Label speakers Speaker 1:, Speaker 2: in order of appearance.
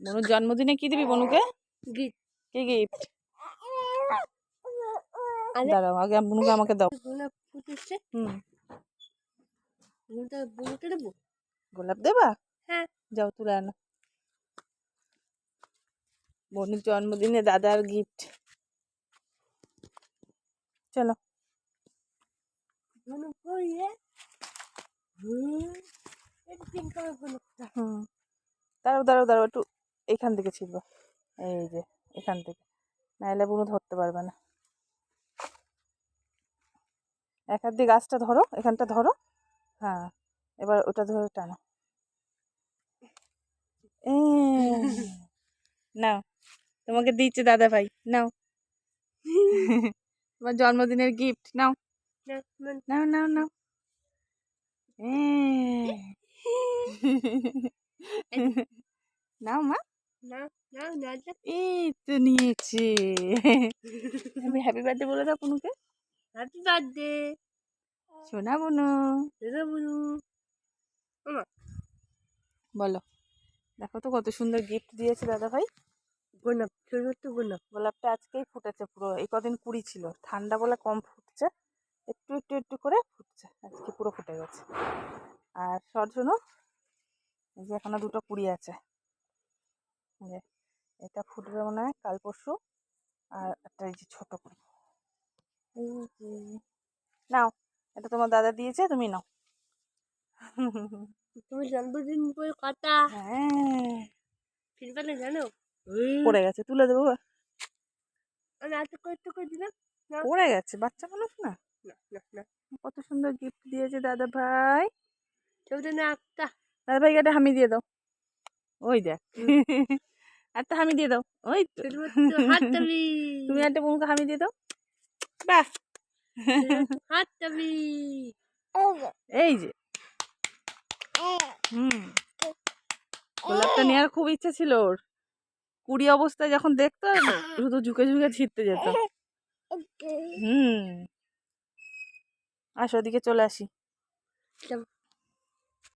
Speaker 1: বনুর জন্মদিনে কি দিবি বনুকে?
Speaker 2: গিফট।
Speaker 1: কি গিফট? দাঁড়াও আগে বনুকে আমাকে দাও।
Speaker 2: গোলাপ ফুটেছে। বনুকে দেবো।
Speaker 1: গোলাপ দেবা?
Speaker 2: হ্যাঁ।
Speaker 1: যাও তুলে আনো। বনুর জন্মদিনে দাদার গিফট। চলো।
Speaker 2: বনু কই রে? এটা পিঙ্ক কালার গোলাপটা।
Speaker 1: দাঁড়াও দাঁড়াও দাঁড়াও, একটু এইখান থেকে ছিড়বো। এই যে এখান থেকে, নাহলে বনু ধরতে পারবে না। এক হাত দিয়ে গাছটা ধরো, এখানটা ধরো। হ্যাঁ, এবার ওটা ধরে টানো। নাও, তোমাকে দিচ্ছে দাদা ভাই, নাও। তোমার জন্মদিনের গিফট নাও। নাও নাও নাও। নাও মা, এই তো নিয়েছে। আমি হ্যাপি বার্থডে বলে দাও বনুকে।
Speaker 2: হ্যাপি বার্থডে
Speaker 1: সোনা বনু।
Speaker 2: বনু।
Speaker 1: বলো, দেখো তো কত সুন্দর গিফট দিয়েছে দাদা ভাই।
Speaker 2: গোলাপ, ছোট গোলাপ।
Speaker 1: গোলাপটা আজকেই ফুটেছে পুরো, এই কদিন কুড়ি ছিল, ঠান্ডা বলে কম ফুটছে, একটু একটু একটু করে ফুটছে, আজকে পুরো ফুটে গেছে। আর সরজনও এই যে এখনো দুটো কুড়ি আছে, যে এটা ফুটবে মনে হয় কাল পরশু। আর একটা এই যে ছোট কুড়ি, এই যে নাও, এটা তোমার দাদা দিয়েছে, তুমি নাও।
Speaker 2: তুমি জন্মদিন করে কথা।
Speaker 1: হ্যাঁ,
Speaker 2: ফিরবালে জানো
Speaker 1: পড়ে গেছে, তুলে দেবো।
Speaker 2: আমি এত কষ্ট করে দিলাম,
Speaker 1: পড়ে গেছে, বাচ্চা মানুষ না। কত সুন্দর গিফট দিয়েছে দাদা ভাই।
Speaker 2: ছবিটা না একটা।
Speaker 1: দাদা ভাইকে একটা হামি দিয়ে দাও, ওই দেখ। একটা হামি দিয়ে দাও, ওই তো।
Speaker 2: হাততালি।
Speaker 1: তুমি একটা বনুকে হামি দিয়ে দাও, বাহ।
Speaker 2: হাততালি।
Speaker 1: এই যে গোলাপটা নেওয়ার খুব ইচ্ছা ছিল ওর, কুড়ি অবস্থায় যখন দেখতো শুধু ঝুঁকে ঝুঁকে ছিঁড়তে যেত। আসো ওদিকে চলে আসি।